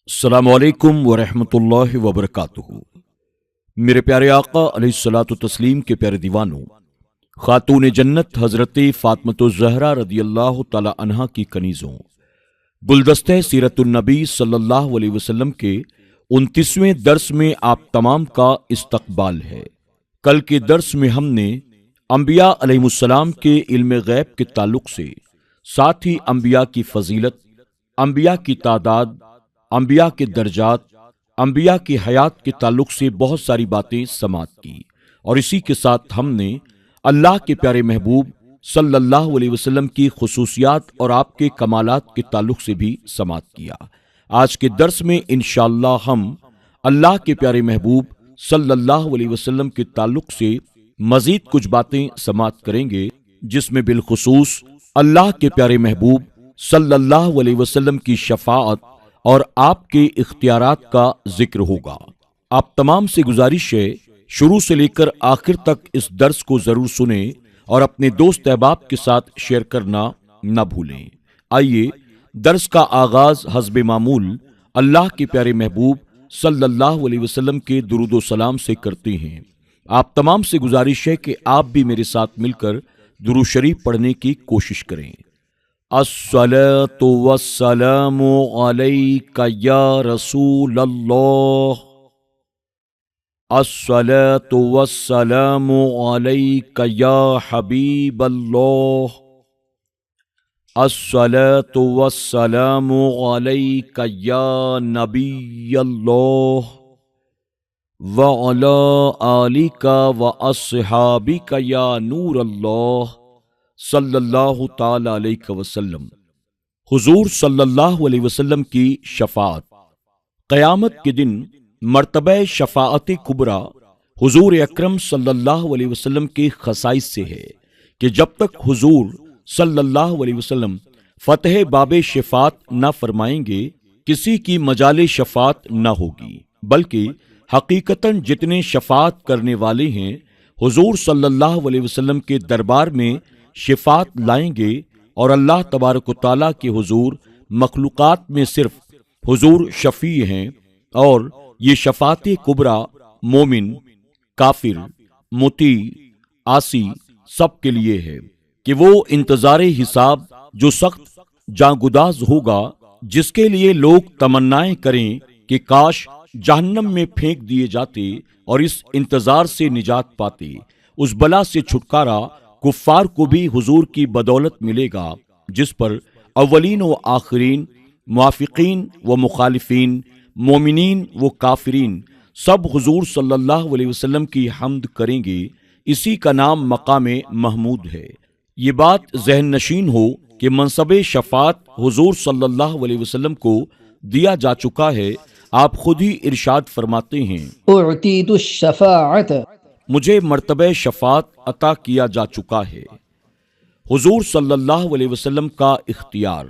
السلام علیکم ورحمۃ اللہ وبرکاتہ۔ میرے پیارے آقا علیہ الصلوۃ والتسلیم کے پیارے دیوانوں، خاتون جنت حضرت فاطمۃ الزہرا رضی اللہ تعالی عنہا کی کنیزوں، گلدستہ سیرت النبی صلی اللہ علیہ وسلم کے 29ویں درس میں آپ تمام کا استقبال ہے۔ کل کے درس میں ہم نے انبیاء علیہ السلام کے علم غیب کے تعلق سے، ساتھ ہی انبیاء کی فضیلت، انبیاء کی تعداد، انبیاء کے درجات، انبیاء کی حیات کے تعلق سے بہت ساری باتیں سماعت کی، اور اسی کے ساتھ ہم نے اللہ کے پیارے محبوب صلی اللہ علیہ وسلم کی خصوصیات اور آپ کے کمالات کے تعلق سے بھی سماعت کیا۔ آج کے درس میں انشاءاللہ ہم اللہ کے پیارے محبوب صلی اللہ علیہ وسلم کے تعلق سے مزید کچھ باتیں سماعت کریں گے، جس میں بالخصوص اللہ کے پیارے محبوب صلی اللہ علیہ وسلم کی شفاعت اور آپ کے اختیارات کا ذکر ہوگا۔ آپ تمام سے گزارش ہے شروع سے لے کر آخر تک اس درس کو ضرور سنیں اور اپنے دوست احباب کے ساتھ شیئر کرنا نہ بھولیں۔ آئیے درس کا آغاز حسب معمول اللہ کے پیارے محبوب صلی اللہ علیہ وسلم کے درود و سلام سے کرتے ہیں۔ آپ تمام سے گزارش ہے کہ آپ بھی میرے ساتھ مل کر درود شریف پڑھنے کی کوشش کریں۔ الصلاۃ والسلام علیک یا رسول اللہ، الصلاۃ والسلام علیک یا حبیب اللہ، الصلاۃ والسلام علیک یا نبی اللہ، وعلی آلک واصحابک یا نور اللہ صلی اللہ تعالی علیہ وسلم۔ حضور صلی اللہ علیہ وسلم کی شفاعت۔ قیامت کے دن مرتبہ شفاعت کبریٰ حضور اکرم صلی اللہ علیہ وسلم کے خصائص سے ہے کہ جب تک حضور صلی اللہ علیہ وسلم فتح باب شفاعت نہ فرمائیں گے، کسی کی مجال شفاعت نہ ہوگی، بلکہ حقیقتاً جتنے شفاعت کرنے والے ہیں حضور صلی اللہ علیہ وسلم کے دربار میں شفاعت لائیں گے، اور اللہ تبارک و تعالیٰ کے حضور مخلوقات میں صرف حضور شفیع ہیں، اور یہ شفاعت کبریٰ مومن، کافر، مطیع، عاصی سب کے لیے ہے کہ وہ انتظار حساب جو سخت جاں ہوگا، جس کے لیے لوگ تمنائیں کریں کہ کاش جہنم میں پھینک دیے جاتے اور اس انتظار سے نجات پاتے، اس بلا سے چھٹکارا کفار کو بھی حضور کی بدولت ملے گا، جس پر اولین و آخرین، موافقین و مخالفین، مومنین و کافرین سب حضور صلی اللہ علیہ وسلم کی حمد کریں گے۔ اسی کا نام مقام محمود ہے۔ یہ بات ذہن نشین ہو کہ منصب شفاعت حضور صلی اللہ علیہ وسلم کو دیا جا چکا ہے۔ آپ خود ہی ارشاد فرماتے ہیں، اعطیت الشفاعت، مجھے مرتبہ شفاعت عطا کیا جا چکا ہے۔ حضور صلی اللہ علیہ وسلم کا اختیار۔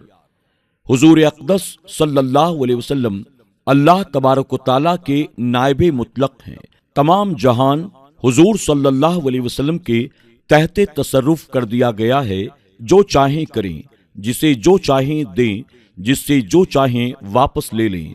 حضور اقدس صلی اللہ علیہ وسلم اللہ تبارک و تعالیٰ کے نائب مطلق ہیں۔ تمام جہان حضور صلی اللہ علیہ وسلم کے تحت تصرف کر دیا گیا ہے، جو چاہیں کریں، جسے جو چاہیں دیں، جس سے جو چاہیں واپس لے لیں۔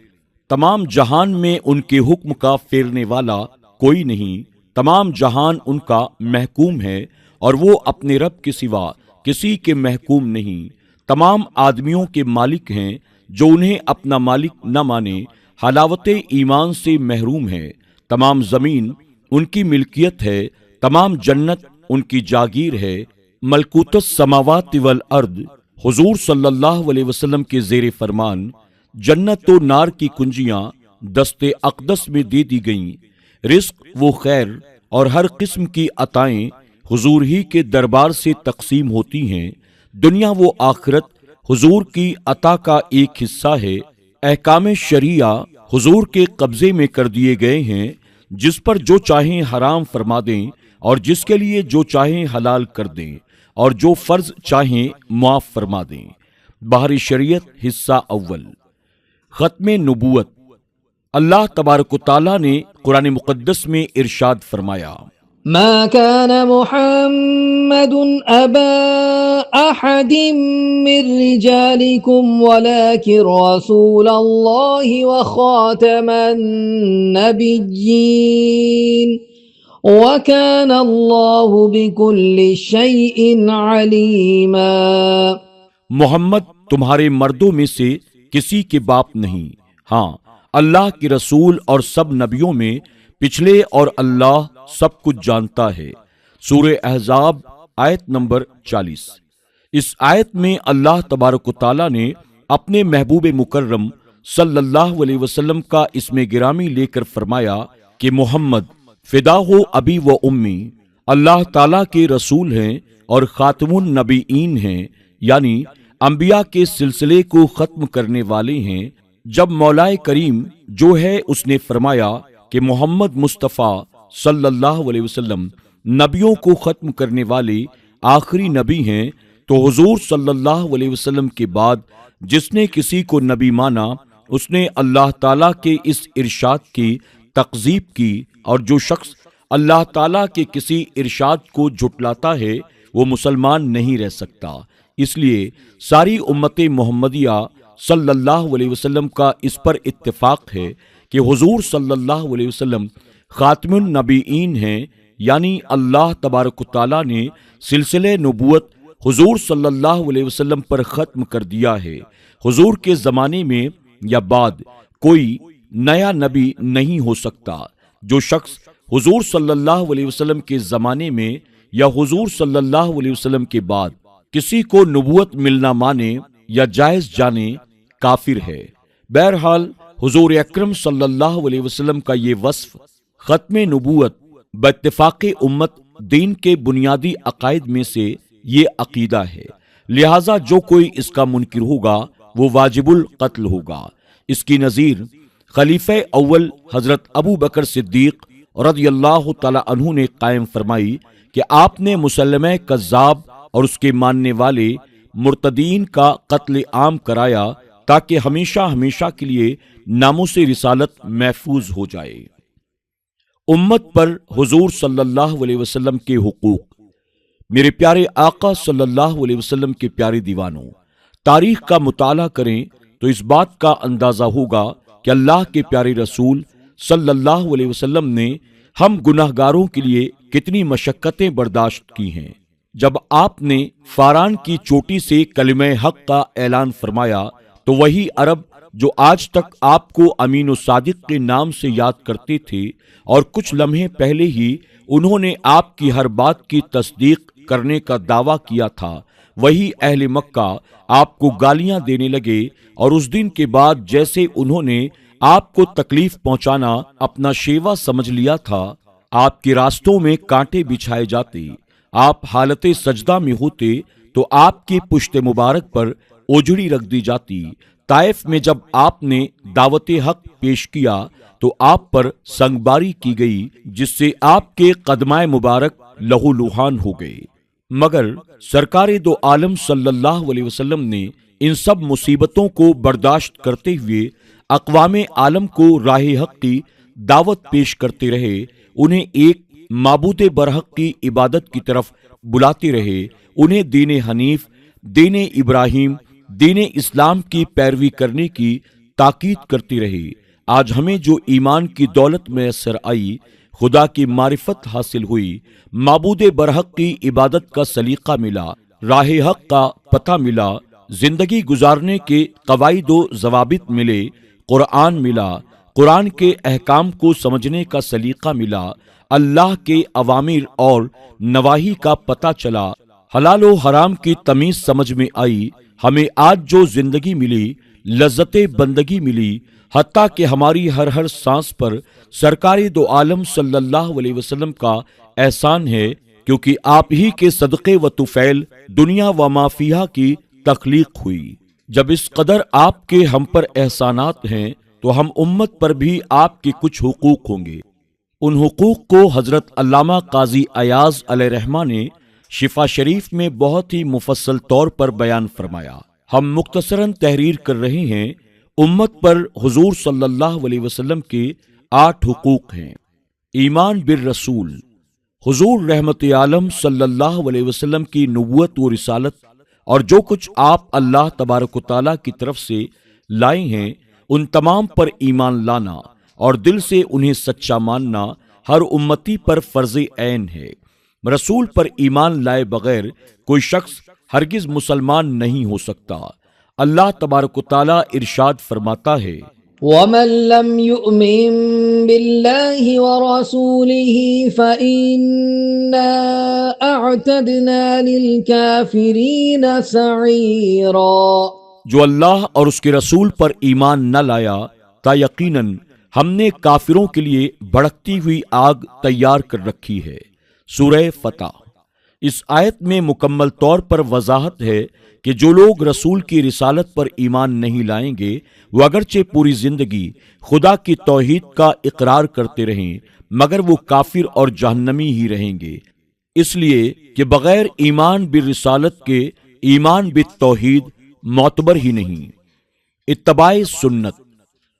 تمام جہان میں ان کے حکم کا پھیرنے والا کوئی نہیں، تمام جہان ان کا محکوم ہے، اور وہ اپنے رب کے سوا کسی کے محکوم نہیں۔ تمام آدمیوں کے مالک ہیں، جو انہیں اپنا مالک نہ مانے حلاوت ایمان سے محروم ہے۔ تمام زمین ان کی ملکیت ہے، تمام جنت ان کی جاگیر ہے۔ ملکوت السماوات والارض حضور صلی اللہ علیہ وسلم کے زیر فرمان جنت و نار کی کنجیاں دست اقدس میں دے دی گئیں۔ رزق و خیر اور ہر قسم کی عطائیں حضور ہی کے دربار سے تقسیم ہوتی ہیں۔ دنیا و آخرت حضور کی عطا کا ایک حصہ ہے۔ احکام شریعہ حضور کے قبضے میں کر دیے گئے ہیں، جس پر جو چاہیں حرام فرما دیں اور جس کے لیے جو چاہیں حلال کر دیں، اور جو فرض چاہیں معاف فرما دیں۔ بحر شریعت حصہ اول۔ ختم نبوت۔ اللہ تبارک و تعالیٰ نے قرآن مقدس میں ارشاد فرمایا، ما كان محمد أبا أحد من رجالكم ولكن رسول الله وخاتم النبيين وكان الله بكل شيء عليما۔ محمد تمہارے مردوں میں سے کسی کے باپ نہیں، ہاں اللہ کے رسول اور سب نبیوں میں پچھلے اور اللہ سب کچھ جانتا ہے۔ سورہ احزاب آیت نمبر 40۔ اس آیت میں اللہ تبارک و تعالیٰ نے اپنے محبوب مکرم صلی اللہ علیہ وسلم کا اسم گرامی لے کر فرمایا کہ محمد فدا ہو ابی و امی، اللہ تعالیٰ کے رسول ہیں اور خاتم النبیین ہیں، یعنی انبیاء کے سلسلے کو ختم کرنے والے ہیں۔ جب مولا کریم جو ہے اس نے فرمایا کہ محمد مصطفیٰ صلی اللہ علیہ وسلم نبیوں کو ختم کرنے والے آخری نبی ہیں، تو حضور صلی اللہ علیہ وسلم کے بعد جس نے کسی کو نبی مانا اس نے اللہ تعالیٰ کے اس ارشاد کی تکذیب کی، اور جو شخص اللہ تعالیٰ کے کسی ارشاد کو جھٹلاتا ہے وہ مسلمان نہیں رہ سکتا۔ اس لیے ساری امت محمدیہ صلی اللہ علیہ وسلم کا اس پر اتفاق ہے کہ حضور صلی اللہ علیہ وسلم خاتم النبیین ہیں، یعنی اللہ تبارک و تعالیٰ نے سلسلہ نبوت حضور صلی اللہ علیہ وسلم پر ختم کر دیا ہے۔ حضور کے زمانے میں یا بعد کوئی نیا نبی نہیں ہو سکتا۔ جو شخص حضور صلی اللہ علیہ وسلم کے زمانے میں یا حضور صلی اللہ علیہ وسلم کے بعد کسی کو نبوت ملنا مانے یا جائز جانے کافر ہے۔ بہرحال حضور اکرم صلی اللہ علیہ وسلم کا یہ وصف ختم نبوت باتفاق امت دین کے بنیادی عقائد میں سے یہ عقیدہ ہے، لہذا جو کوئی اس کا منکر ہوگا وہ واجب القتل ہوگا۔ اس کی نظیر خلیفہ اول حضرت ابو بکر صدیق رضی اللہ تعالی عنہ نے قائم فرمائی کہ آپ نے مسلمہ کذاب اور اس کے ماننے والے مرتدین کا قتل عام کرایا تاکہ ہمیشہ ہمیشہ کے لیے ناموس رسالت محفوظ ہو جائے۔ امت پر حضور صلی اللہ علیہ وسلم کے حقوق۔ میرے پیارے آقا صلی اللہ علیہ وسلم کے پیارے دیوانوں، تاریخ کا مطالعہ کریں تو اس بات کا اندازہ ہوگا کہ اللہ کے پیارے رسول صلی اللہ علیہ وسلم نے ہم گناہگاروں کے لیے کتنی مشقتیں برداشت کی ہیں۔ جب آپ نے فاران کی چوٹی سے کلمہ حق کا اعلان فرمایا تو وہی عرب جو آج تک آپ کو امین و صادق کے نام سے یاد کرتے تھے اور کچھ لمحے پہلے ہی انہوں نے آپ کی ہر بات کی تصدیق کرنے کا دعویٰ کیا تھا، وہی اہل مکہ آپ کو گالیاں دینے لگے، اور اس دن کے بعد جیسے انہوں نے آپ کو تکلیف پہنچانا اپنا شیوا سمجھ لیا تھا، آپ کے راستوں میں کانٹے بچھائے جاتے، آپ حالت سجدہ میں ہوتے تو آپ کی پشت مبارک پر اوجڑی رکھ دی جاتی۔ طائف میں جب آپ نے دعوت حق پیش کیا تو آپ پر سنگباری کی گئی، جس سے آپ کے قدمائے مبارک لہو لہان ہو گئے، مگر سرکار دو عالم صلی اللہ علیہ وسلم نے ان سب مصیبتوں کو برداشت کرتے ہوئے اقوام عالم کو راہ حق کی دعوت پیش کرتے رہے، انہیں ایک معبود برحق کی عبادت کی طرف بلاتے رہے، انہیں دین حنیف، دین ابراہیم، دین اسلام کی پیروی کرنے کی تاکید کرتے رہے۔ آج ہمیں جو ایمان کی دولت میسر آئی، خدا کی معرفت حاصل ہوئی، معبود برحق کی عبادت کا سلیقہ ملا، راہ حق کا پتہ ملا، زندگی گزارنے کے قواعد و ضوابط ملے، قرآن ملا، قرآن کے احکام کو سمجھنے کا سلیقہ ملا، اللہ کے اوامر اور نواہی کا پتہ چلا، حلال و حرام کی تمیز سمجھ میں آئی، ہمیں آج جو زندگی ملی، لذت بندگی ملی، حتیٰ کہ ہماری ہر سانس پر سرکار دو عالم صلی اللہ علیہ وسلم کا احسان ہے، کیونکہ آپ ہی کے صدقے و طفیل دنیا و ما فیہا کی تخلیق ہوئی۔ جب اس قدر آپ کے ہم پر احسانات ہیں تو ہم امت پر بھی آپ کے کچھ حقوق ہوں گے۔ ان حقوق کو حضرت علامہ قاضی ایاز علیہ رحمہ نے شفا شریف میں بہت ہی مفصل طور پر بیان فرمایا۔ ہم مختصراً تحریر کر رہے ہیں۔ امت پر حضور صلی اللہ علیہ وسلم کے 8 حقوق ہیں۔ ایمان بالرسول، حضور رحمت عالم صلی اللہ علیہ وسلم کی نبوت و رسالت اور جو کچھ آپ اللہ تبارک و تعالیٰ کی طرف سے لائے ہیں ان تمام پر ایمان لانا اور دل سے انہیں سچا ماننا ہر امتی پر فرض عین ہے۔ رسول پر ایمان لائے بغیر کوئی شخص ہرگز مسلمان نہیں ہو سکتا۔ اللہ تبارک و تعالیٰ ارشاد فرماتا ہے، وَمَن لَّمْ يُؤْمِن بِاللَّهِ وَرَسُولِهِ فَإِنَّا أَعْتَدْنَا لِلْكَافِرِينَ سَعِيرًا۔ جو اللہ اور اس کے رسول پر ایمان نہ لایا تا یقیناً ہم نے کافروں کے لیے بھڑکتی ہوئی آگ تیار کر رکھی ہے۔ سورہ فتح۔ اس آیت میں مکمل طور پر وضاحت ہے کہ جو لوگ رسول کی رسالت پر ایمان نہیں لائیں گے وہ اگرچہ پوری زندگی خدا کی توحید کا اقرار کرتے رہیں مگر وہ کافر اور جہنمی ہی رہیں گے، اس لیے کہ بغیر ایمان بالرسالت کے ایمان بالتوحید معتبر ہی نہیں۔ اتباع سنت،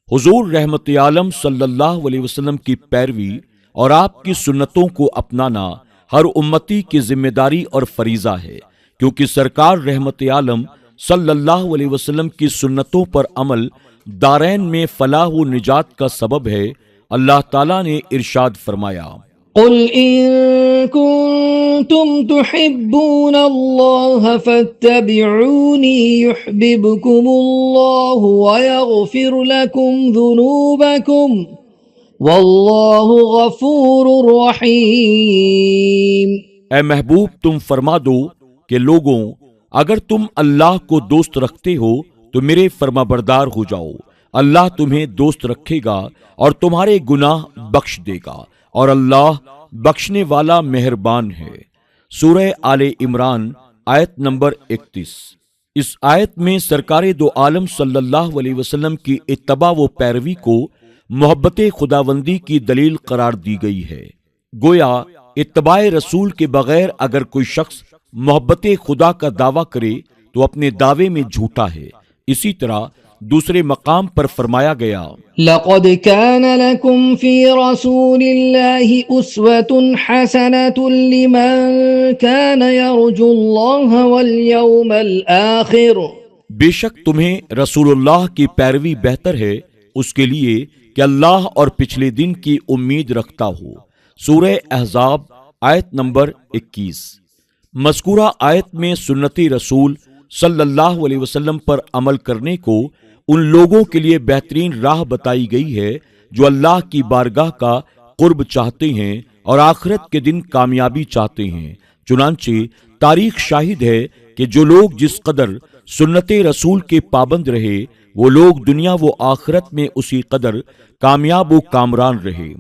حضور رحمت عالم صلی اللہ علیہ وسلم کی پیروی اور آپ کی سنتوں کو اپنانا ہر امتی کی ذمہ داری اور فریضہ ہے، کیونکہ سرکار رحمت عالم صلی اللہ علیہ وسلم کی سنتوں پر عمل دارین میں فلاح و نجات کا سبب ہے۔ اللہ تعالیٰ نے ارشاد فرمایا، قل إن كنتم تحبون الله فاتبعوني يحببكم الله ويغفر لكم ذنوبكم والله غفور رحيم۔ اے محبوب تم فرما دو کہ لوگوں اگر تم اللہ کو دوست رکھتے ہو تو میرے فرما بردار ہو جاؤ، اللہ تمہیں دوست رکھے گا اور تمہارے گناہ بخش دے گا اور اللہ بخشنے والا مہربان ہے۔ سورہ آل عمران آیت نمبر 31۔ اس آیت میں سرکار دو عالم صلی اللہ علیہ وسلم کی اتباع و پیروی کو محبت خداوندی کی دلیل قرار دی گئی ہے۔ گویا اتباع رسول کے بغیر اگر کوئی شخص محبت خدا کا دعویٰ کرے تو اپنے دعوے میں جھوٹا ہے۔ اسی طرح دوسرے مقام پر فرمایا گیا، لقد كان لكم في رسول الله أسوة حسنة لمن كان يرجو الله واليوم الآخر۔ بے شک تمہیں رسول اللہ کی پیروی بہتر ہے اس کے لیے کہ اللہ اور پچھلے دن کی امید رکھتا ہو۔ سورہ احزاب آیت نمبر 21۔ مذکورہ آیت میں سنت رسول صلی اللہ علیہ وسلم پر عمل کرنے کو ان لوگوں کے لیے بہترین راہ بتائی گئی ہے جو اللہ کی بارگاہ کا قرب چاہتے ہیں اور آخرت کے دن کامیابی چاہتے ہیں۔ چنانچہ تاریخ شاہد ہے کہ جو لوگ جس قدر سنت رسول کے پابند رہے وہ لوگ دنیا و آخرت میں اسی قدر کامیاب و کامران رہے۔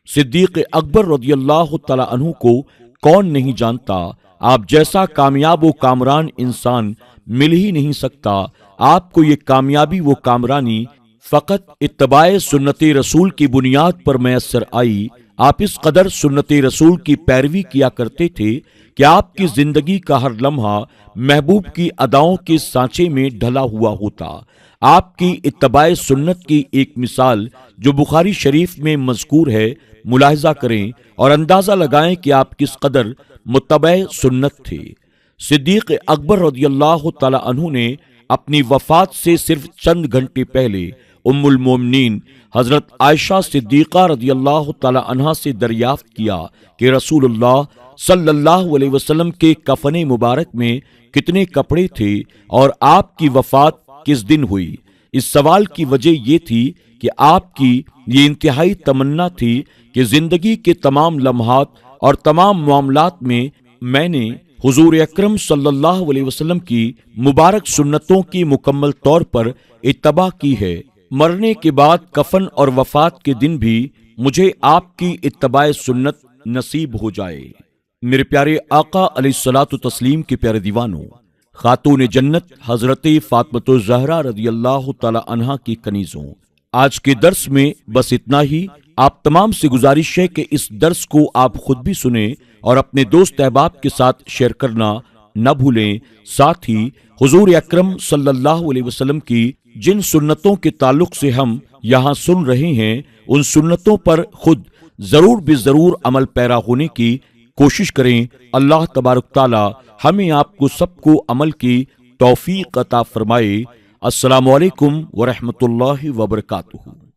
صدیق اکبر رضی اللہ تعالی عنہ کو کون نہیں جانتا؟ آپ جیسا کامیاب و کامران انسان مل ہی نہیں سکتا۔ آپ کو یہ کامیابی و کامرانی فقط اتباع سنت رسول کی بنیاد پر میسر آئی۔ آپ اس قدر سنت رسول کی پیروی کیا کرتے تھے کہ آپ کی زندگی کا ہر لمحہ محبوب کی اداؤں کے سانچے میں ڈھلا ہوا ہوتا۔ آپ کی اتباع سنت کی ایک مثال جو بخاری شریف میں مذکور ہے ملاحظہ کریں اور اندازہ لگائیں کہ آپ کس قدر متبع سنت تھے۔ صدیق اکبر رضی اللہ تعالی عنہ نے اپنی وفات سے صرف چند گھنٹے پہلے ام المومنین حضرت عائشہ صدیقہ رضی اللہ تعالی عنہا سے دریافت کیا کہ رسول اللہ صلی اللہ علیہ وسلم کے کفن مبارک میں کتنے کپڑے تھے اور آپ کی وفات کس دن ہوئی۔ اس سوال کی وجہ یہ تھی کہ آپ کی یہ انتہائی تمنا تھی کہ زندگی کے تمام لمحات اور تمام معاملات میں میں نے حضور اکرم صلی اللہ علیہ وسلم کی مبارک سنتوں کی مکمل طور پر اتباع کی ہے۔ مرنے کے بعد کفن اور وفات کے دن بھی مجھے آپ کی اتباع سنت نصیب ہو جائے۔ میرے پیارے آقا علیہ الصلوۃ والتسلیم کے پیارے دیوانوں، خاتون جنت حضرت فاطمہ الزہرا رضی اللہ تعالی عنہا کی کنیزوں، آج کے درس میں بس اتنا ہی۔ آپ تمام سے گزارش ہے کہ اس درس کو آپ خود بھی سنیں اور اپنے دوست احباب کے ساتھ شیئر کرنا نہ بھولیں۔ ساتھ ہی حضور اکرم صلی اللہ علیہ وسلم کی جن سنتوں کے تعلق سے ہم یہاں سن رہے ہیں ان سنتوں پر خود ضرور بے ضرور عمل پیرا ہونے کی کوشش کریں۔ اللہ تبارک تعالی ہمیں آپ کو سب کو عمل کی توفیق عطا فرمائے۔ السلام علیکم ورحمۃ اللہ وبرکاتہ۔